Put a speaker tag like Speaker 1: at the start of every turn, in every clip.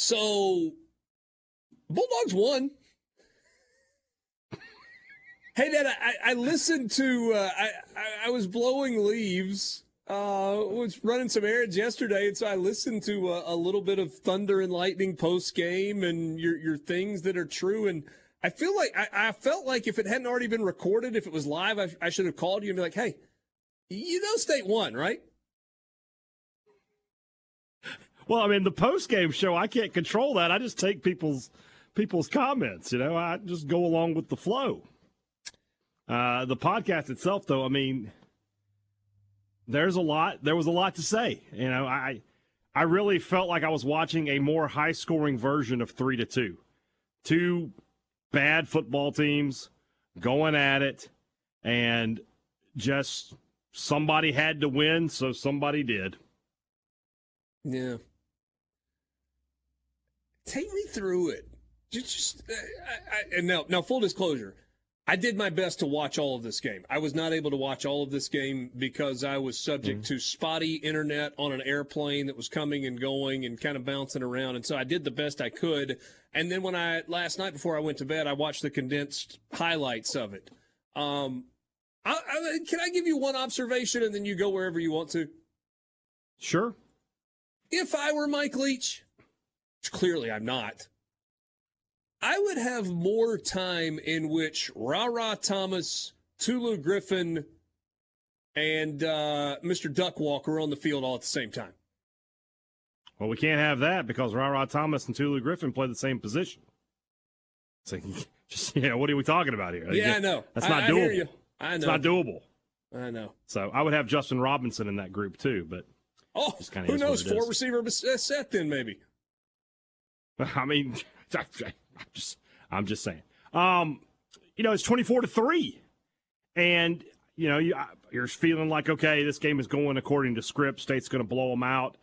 Speaker 1: So, Bulldogs won. Hey, Dad, I listened to, I was blowing leaves, was running some errands yesterday, and so I listened to a little bit of Thunder and Lightning post-game and your things that are true, and I feel like, I felt like if it hadn't already been recorded, if it was live, I should have called you and be like, hey, you know State won, right?
Speaker 2: Well, I mean, the post-game show, I can't control that. I just take people's comments, I just go along with the flow. The podcast itself, though, I mean, there was a lot to say. I really felt like I was watching a more high-scoring version of 3-2. Two bad football teams going at it, and just somebody had to win, so somebody did.
Speaker 1: Yeah. Take me through it. And now, full disclosure, I did my best to watch all of this game. I was not able to watch all of this game because I was subject to spotty internet on an airplane that was coming and going and kind of bouncing around. And so I did the best I could. And then last night before I went to bed, I watched the condensed highlights of it. Can I give you one observation and then you go wherever you want to?
Speaker 2: Sure.
Speaker 1: If I were Mike Leach, which clearly I'm not, I would have more time in which Ra Thomas, Tulu Griffin, and Mr. Duckwalk are on the field all at the same time.
Speaker 2: Well, we can't have that because Ra Thomas and Tulu Griffin play the same position. It's like, what are we talking about here?
Speaker 1: Yeah, I know.
Speaker 2: That's not doable.
Speaker 1: I hear you. I know.
Speaker 2: It's not doable.
Speaker 1: I know.
Speaker 2: So I would have Justin Robinson in that group too, but
Speaker 1: who knows? 4-receiver set then maybe.
Speaker 2: I mean, I'm just saying. It's 24-3, and you're feeling like, okay, this game is going according to script. State's going to blow them out.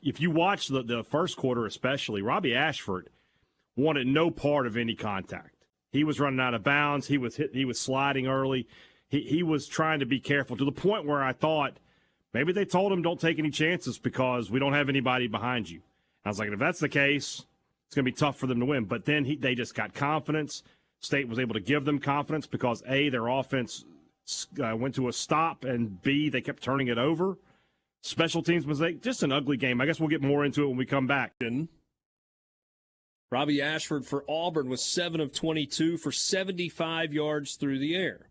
Speaker 2: If you watch the first quarter, especially, Robbie Ashford wanted no part of any contact. He was running out of bounds. He was sliding early. He was trying to be careful to the point where I thought maybe they told him don't take any chances because we don't have anybody behind you. I was like, if that's the case, it's going to be tough for them to win. But then they just got confidence. State was able to give them confidence because, A, their offense went to a stop, and, B, they kept turning it over. Special teams mistake, just an ugly game. I guess we'll get more into it when we come back.
Speaker 1: Robbie Ashford for Auburn was 7 of 22 for 75 yards through the air.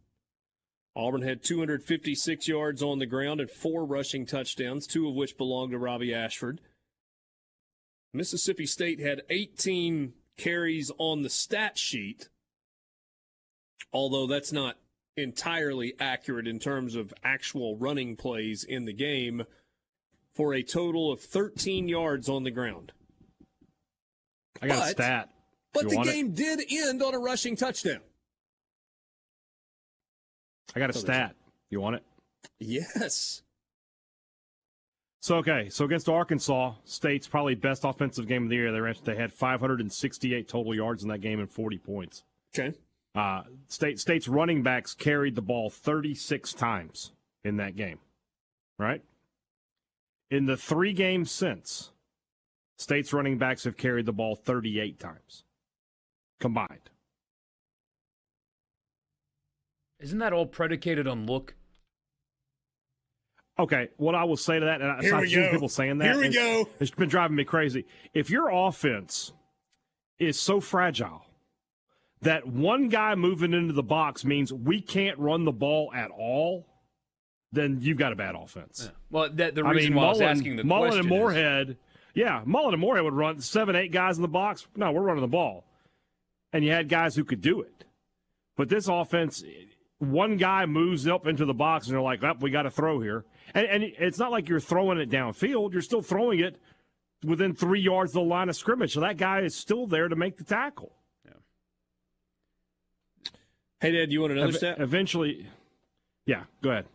Speaker 1: Auburn had 256 yards on the ground and 4 rushing touchdowns, 2 of which belonged to Robbie Ashford. Mississippi State had 18 carries on the stat sheet, although that's not entirely accurate in terms of actual running plays in the game, for a total of 13 yards on the ground.
Speaker 2: I got a stat.
Speaker 1: But the game did end on a rushing touchdown.
Speaker 2: I got a stat. You want it?
Speaker 1: Yes.
Speaker 2: So against Arkansas, State's probably best offensive game of the year. They had 568 total yards in that game and 40 points.
Speaker 1: Okay.
Speaker 2: State's running backs carried the ball 36 times in that game, right? In the 3 games since, State's running backs have carried the ball 38 times combined.
Speaker 3: Isn't that all predicated on look?
Speaker 2: Okay, what I will say to that, and I've seen people saying that.
Speaker 1: Here we go.
Speaker 2: It's been driving me crazy. If your offense is so fragile that one guy moving into the box means we can't run the ball at all, then you've got a bad offense.
Speaker 3: Yeah. Well, the reason why I was asking the
Speaker 2: Mullen
Speaker 3: question
Speaker 2: and Moorhead, Mullen and Moorhead would run 7-8 guys in the box. No, we're running the ball. And you had guys who could do it. But this offense, one guy moves up into the box, and they're like, we got to throw here. And it's not like you're throwing it downfield. You're still throwing it within 3 yards of the line of scrimmage. So that guy is still there to make the tackle.
Speaker 1: Yeah. Hey, Dad, you want another stat?
Speaker 2: Eventually, yeah, go ahead.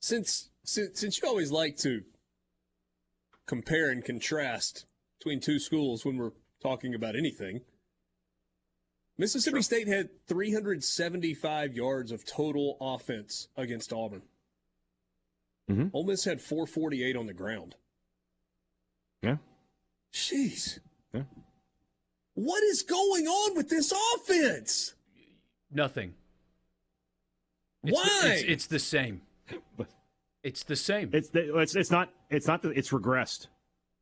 Speaker 1: Since you always like to compare and contrast between two schools when we're talking about anything, Mississippi State had 375 yards of total offense against Auburn.
Speaker 2: Mm-hmm.
Speaker 1: Ole Miss had 448 on the ground.
Speaker 2: Yeah.
Speaker 1: Jeez.
Speaker 2: Yeah.
Speaker 1: What is going on with this offense?
Speaker 3: Nothing.
Speaker 1: Why?
Speaker 3: It's the same. It's the same.
Speaker 2: It's regressed.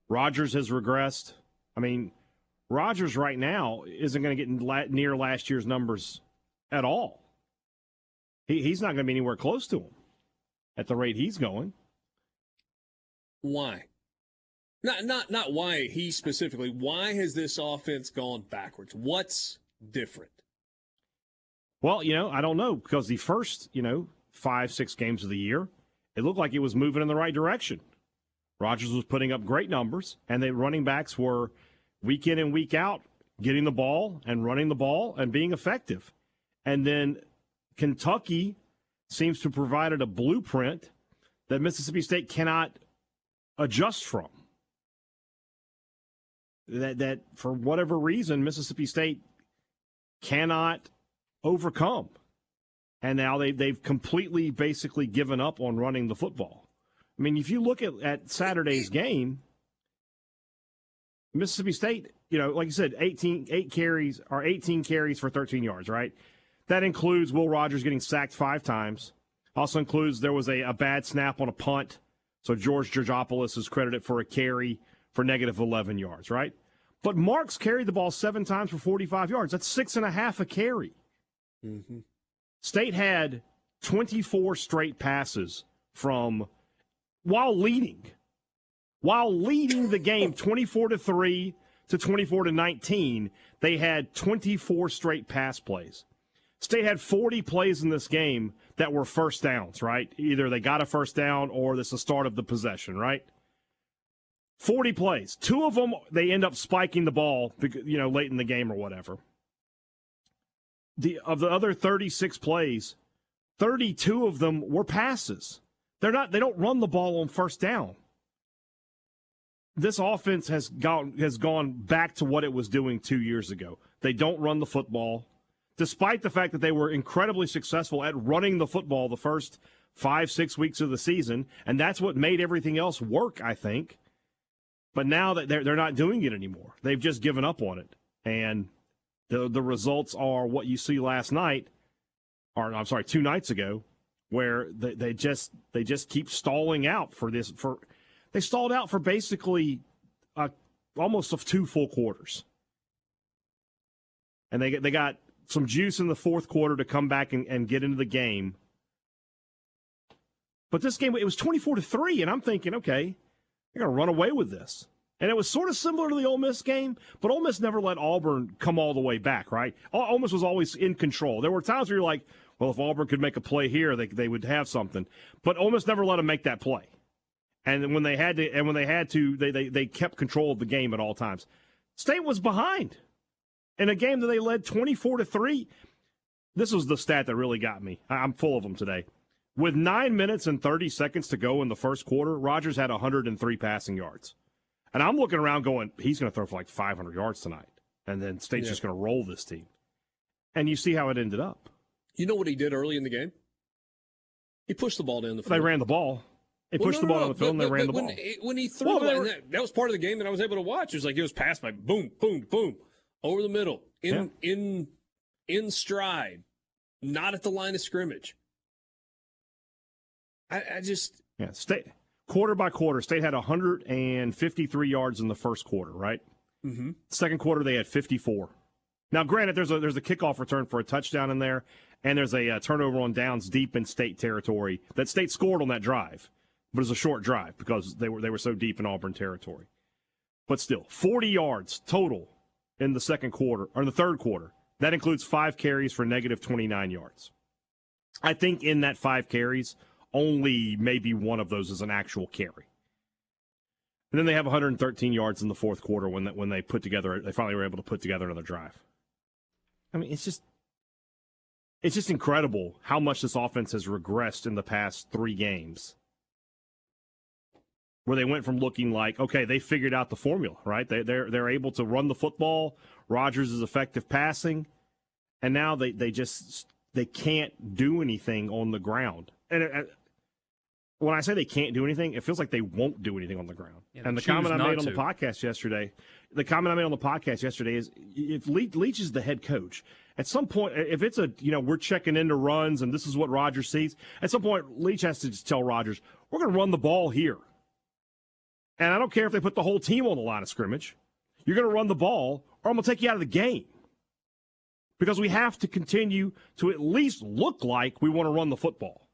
Speaker 2: Rodgers has regressed. I mean, Rodgers right now isn't going to get near last year's numbers at all. He's not going to be anywhere close to him at the rate he's going.
Speaker 1: Why? Not why he specifically. Why has this offense gone backwards? What's different?
Speaker 2: Well, I don't know, because the first, 5-6 games of the year, it looked like it was moving in the right direction. Rodgers was putting up great numbers, and the running backs were week in and week out getting the ball and running the ball and being effective. And then Kentucky seems to have provided a blueprint that Mississippi State cannot adjust from. That for whatever reason, Mississippi State cannot overcome. And now they've completely basically given up on running the football. I mean, if you look at Saturday's game, Mississippi State, like you said, 18 carries for 13 yards, right? That includes Will Rogers getting sacked 5 times. Also includes there was a bad snap on a punt. So George Georgopoulos is credited for a carry for negative 11 yards, right? But Marks carried the ball 7 times for 45 yards. That's 6.5 a carry.
Speaker 1: Mm-hmm.
Speaker 2: State had 24 straight passes from while leading the game 24-3 to 24-19. They had 24 straight pass plays. State had 40 plays in this game that were first downs, right? Either they got a first down or this is the start of the possession, right? 40 plays. 2 of them, they end up spiking the ball, late in the game or whatever. Of the other 36 plays, 32 of them were passes. They don't run the ball on first down. This offense has gone back to what it was doing 2 years ago. They don't run the football, despite the fact that they were incredibly successful at running the football the first 5-6 weeks of the season, and that's what made everything else work, I think. But now that they're not doing it anymore, they've just given up on it, and the results are what you see last night, or I'm sorry, 2 nights ago, where they just keep stalling out for this. They stalled out for basically almost 2 full quarters, and they got some juice in the fourth quarter to come back and get into the game. But this game, it was 24-3, and I'm thinking, okay, they're going to run away with this. And it was sort of similar to the Ole Miss game, but Ole Miss never let Auburn come all the way back, right? Ole Miss was always in control. There were times where you're like, well, if Auburn could make a play here, they would have something. But Ole Miss never let them make that play. And when they had to, they kept control of the game at all times. State was behind in a game that they led 24-3. This was the stat that really got me. I'm full of them today. With 9 minutes and 30 seconds to go in the first quarter, Rodgers had 103 passing yards. And I'm looking around going, he's going to throw for like 500 yards tonight. And then State's just going to roll this team. And you see how it ended up.
Speaker 1: You know what he did early in the game? He pushed the ball down the field.
Speaker 2: They ran the ball. They pushed the ball down the field and they ran the ball.
Speaker 1: When he threw that was part of the game that I was able to watch. It was like it was passed by boom, boom, boom, over the middle, in stride, not at the line of scrimmage. I just...
Speaker 2: Yeah, State... Quarter by quarter, State had 153 yards in the first quarter, right?
Speaker 1: Mm-hmm.
Speaker 2: Second quarter, they had 54. Now, granted, there's a kickoff return for a touchdown in there, and there's a turnover on downs deep in State territory that State scored on that drive, but it was a short drive because they were so deep in Auburn territory. But still, 40 yards total in the second quarter, or in the third quarter. That includes 5 carries for negative 29 yards. I think in that 5 carries, only maybe one of those is an actual carry. And then they have 113 yards in the fourth quarter when they finally were able to put together another drive. I mean, it's just incredible how much this offense has regressed in the past 3 games. Where they went from looking like, okay, they figured out the formula, right? They're able to run the football. Rodgers is effective passing, and now they can't do anything on the ground. And when I say they can't do anything, it feels like they won't do anything on the ground.
Speaker 3: Yeah,
Speaker 2: and the comment I made on the podcast yesterday, is if Leach is the head coach, at some point, if it's we're checking into runs and this is what Rodgers sees, at some point Leach has to just tell Rodgers, we're going to run the ball here. And I don't care if they put the whole team on the line of scrimmage. You're going to run the ball or I'm going to take you out of the game. Because we have to continue to at least look like we want to run the football.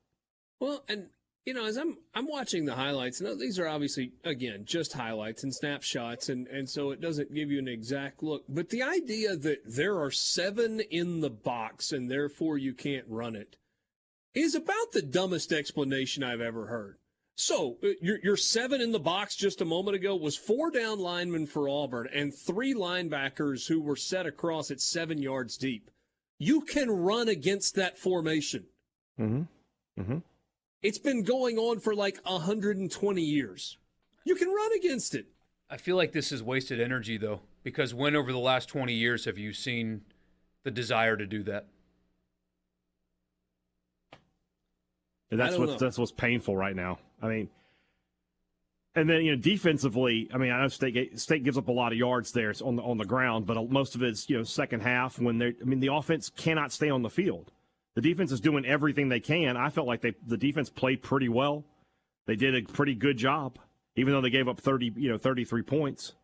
Speaker 1: Well, and as I'm watching the highlights, and these are obviously, again, just highlights and snapshots, and so it doesn't give you an exact look. But the idea that there are 7 in the box and therefore you can't run it is about the dumbest explanation I've ever heard. So your 7 in the box just a moment ago was 4 down linemen for Auburn and 3 linebackers who were set across at 7 yards deep. You can run against that formation. Mm-hmm. Mm-hmm. It's been going on for like 120 years. You can run against it.
Speaker 3: I feel like this is wasted energy, though, because when over the last 20 years have you seen the desire to do that?
Speaker 2: That's what's painful right now. I mean, and then defensively, I mean, I know State gives up a lot of yards there on the ground, but most of it's second half when the offense cannot stay on the field. The defense is doing everything they can. I felt like the defense played pretty well. They did a pretty good job, even though they gave up 33 points.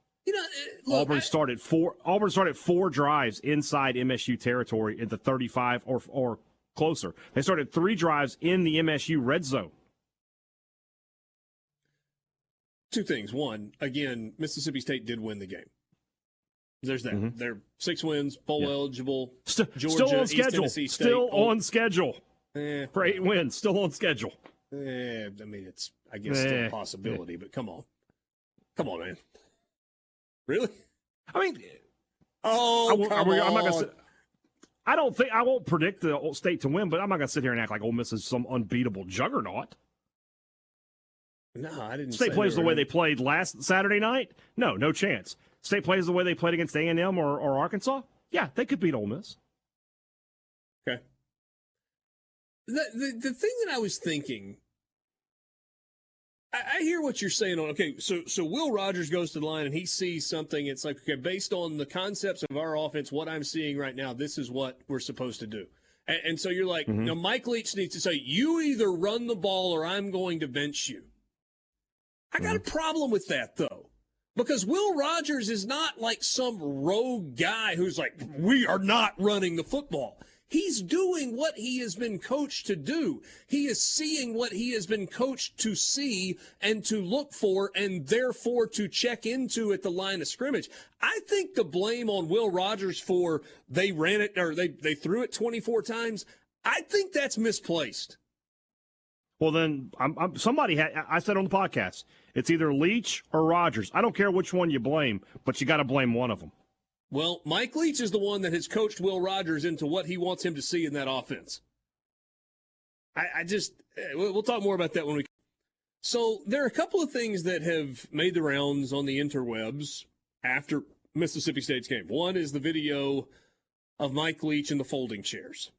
Speaker 1: Look,
Speaker 2: Auburn started 4 drives inside MSU territory at the 35 or closer. They started 3 drives in the MSU red zone.
Speaker 1: 2 things. One, again, Mississippi State did win the game. There's that.
Speaker 2: Mm-hmm.
Speaker 1: They're 6 wins, bowl eligible.
Speaker 2: Georgia,
Speaker 1: still on
Speaker 2: East
Speaker 1: schedule.
Speaker 2: Tennessee State, on schedule. For 8 wins, still on schedule.
Speaker 1: I mean, it's, I guess, still a possibility, but come on. Come on, man. Really?
Speaker 2: I mean,
Speaker 1: I'm not going to
Speaker 2: I won't predict the State to win, but I'm not going to sit here and act like Ole Miss is some unbeatable juggernaut.
Speaker 1: No, I didn't.
Speaker 2: State plays the way they played last Saturday night? No chance. State plays the way they played against A&M or Arkansas? Yeah, they could beat Ole Miss.
Speaker 1: Okay. The thing that I was thinking, I hear what you're saying on, okay, so Will Rogers goes to the line and he sees something. It's like, okay, based on the concepts of our offense, what I'm seeing right now, this is what we're supposed to do. And so you're like,
Speaker 2: mm-hmm.
Speaker 1: Mike Leach needs to say, you either run the ball or I'm going to bench you. I got a problem with that, though, because Will Rogers is not like some rogue guy who's like, we are not running the football. He's doing what he has been coached to do. He is seeing what he has been coached to see and to look for and therefore to check into at the line of scrimmage. I think the blame on Will Rogers for they ran it or they threw it 24 times, I think that's misplaced.
Speaker 2: Well, then I said on the podcast, it's either Leach or Rogers. I don't care which one you blame, but you got to blame one of them.
Speaker 1: Well, Mike Leach is the one that has coached Will Rogers into what he wants him to see in that offense. We'll talk more about that when we. So there are a couple of things that have made the rounds on the interwebs after Mississippi State's game. One is the video of Mike Leach in the folding chairs.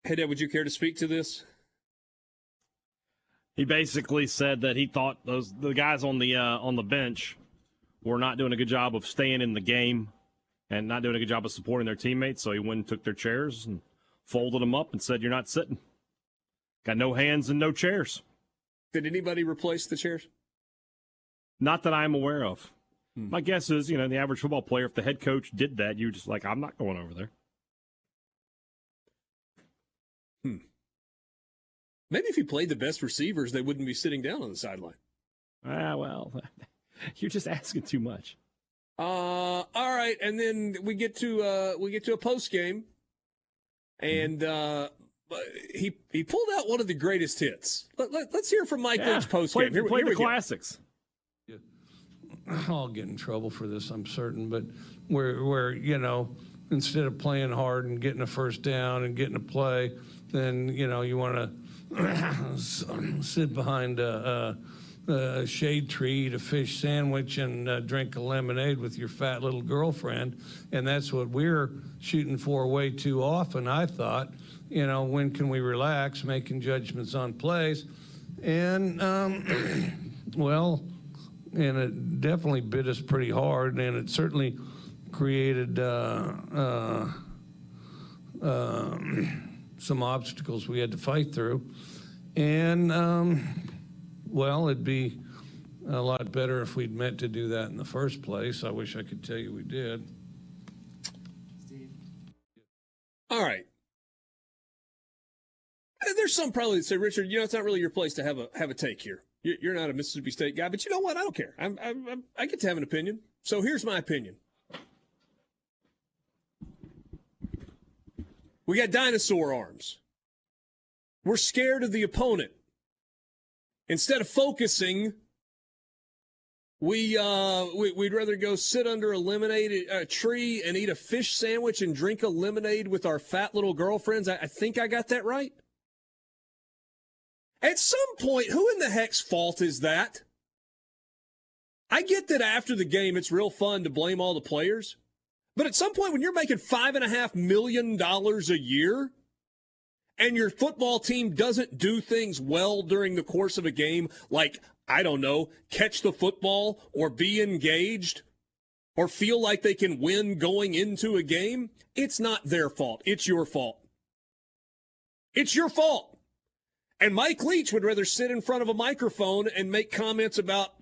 Speaker 1: Hey, Dad, would you care to speak to this?
Speaker 2: He basically said that he thought the guys on the bench were not doing a good job of staying in the game and not doing a good job of supporting their teammates. So he went and took their chairs and folded them up and said, "You're not sitting. Got no hands and no chairs."
Speaker 1: Did anybody replace the chairs?
Speaker 2: Not that I'm aware of. My guess is, the average football player, if the head coach did that, you're just like, I'm not going over there.
Speaker 1: Maybe if he played the best receivers, they wouldn't be sitting down on the sideline.
Speaker 2: Well, you're just asking too much.
Speaker 1: All right, and then we get to a post game, and he pulled out one of the greatest hits. Let's hear from Mike Leach post game.
Speaker 2: Play the classics.
Speaker 4: I'll get in trouble for this, I'm certain, but where instead of playing hard and getting a first down and getting a play, then you want to sit behind a shade tree, eat a fish sandwich, and drink a lemonade with your fat little girlfriend. And that's what we're shooting for way too often, I thought. When can we relax, making judgments on plays? And, well, and it definitely bit us pretty hard, and it certainly created some obstacles we had to fight through. And, well, it'd be a lot better if we'd meant to do that in the first place. I wish I could tell you we did.
Speaker 1: All right. There's some probably that say, Richard, it's not really your place to have a take here. You're not a Mississippi State guy, but you know what? I don't care. I get to have an opinion. So here's my opinion. We got dinosaur arms. We're scared of the opponent. Instead of focusing, we'd rather go sit under a tree and eat a fish sandwich and drink a lemonade with our fat little girlfriends. I think I got that right. At some point, who in the heck's fault is that? I get that after the game, it's real fun to blame all the players. But at some point, when you're making $5.5 million a year and your football team doesn't do things well during the course of a game, like, I don't know, catch the football or be engaged or feel like they can win going into a game, it's not their fault. It's your fault. It's your fault. And Mike Leach would rather sit in front of a microphone and make comments about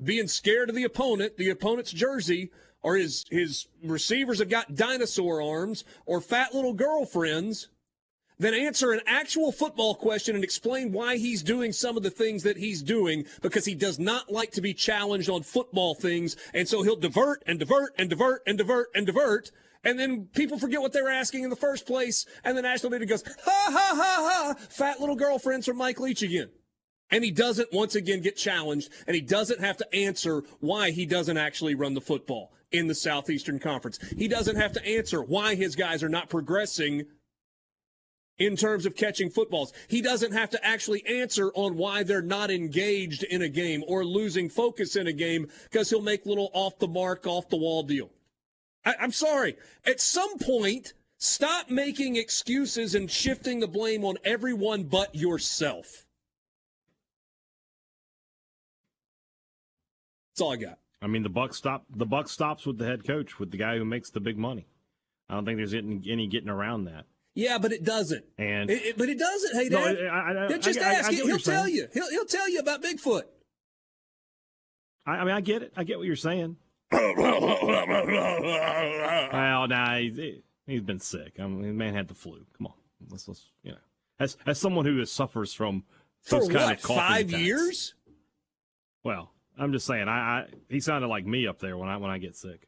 Speaker 1: being scared of the opponent's jersey, or his receivers have got dinosaur arms or fat little girlfriends, than answer an actual football question and explain why he's doing some of the things that he's doing, because he does not like to be challenged on football things. And so he'll divert and divert and divert and divert and divert. And then people forget what they were asking in the first place. And the national media goes, ha, ha, ha, ha, fat little girlfriends from Mike Leach again. And he doesn't once again get challenged, and he doesn't have to answer why he doesn't actually run the football in the Southeastern Conference. He doesn't have to answer why his guys are not progressing in terms of catching footballs. He doesn't have to actually answer on why they're not engaged in a game or losing focus in a game, because he'll make little off-the-mark, off-the-wall deal. I'm sorry. At some point, stop making excuses and shifting the blame on everyone but yourself. That's all I got.
Speaker 2: I mean, the buck stops with the head coach, with the guy who makes the big money. I don't think there's any getting around that.
Speaker 1: Yeah, but it doesn't.
Speaker 2: And
Speaker 1: but it doesn't. Hey, Dad,
Speaker 2: no,
Speaker 1: just ask. He'll tell you. He'll tell you about Bigfoot.
Speaker 2: I mean, I get it. I get what you're saying. Well, nah, he's been sick. I mean, the man had the flu. Come on, let's as someone who suffers from those kind of coughing
Speaker 1: 5
Speaker 2: attacks. Years. Well, I'm just saying. He sounded like me up there when I get sick.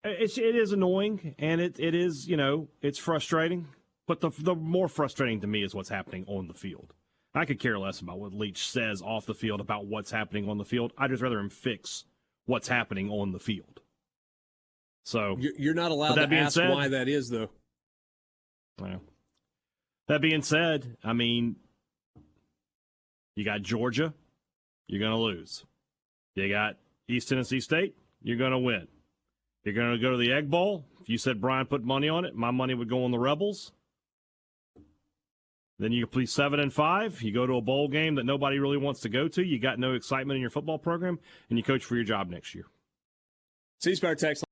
Speaker 2: It is annoying, and it is, it's frustrating. But the more frustrating to me is what's happening on the field. I could care less about what Leach says off the field about what's happening on the field. I'd just rather him fix what's happening on the field. So
Speaker 1: you're not allowed to ask why that is, though.
Speaker 2: Well, that being said, I mean, you got Georgia, you're going to lose. You got East Tennessee State, you're going to win. You're going to go to the Egg Bowl. If you said Brian put money on it, my money would go on the Rebels. Then you play 7-5. You go to a bowl game that nobody really wants to go to. You got no excitement in your football program, and you coach for your job next year.
Speaker 1: C-Spire text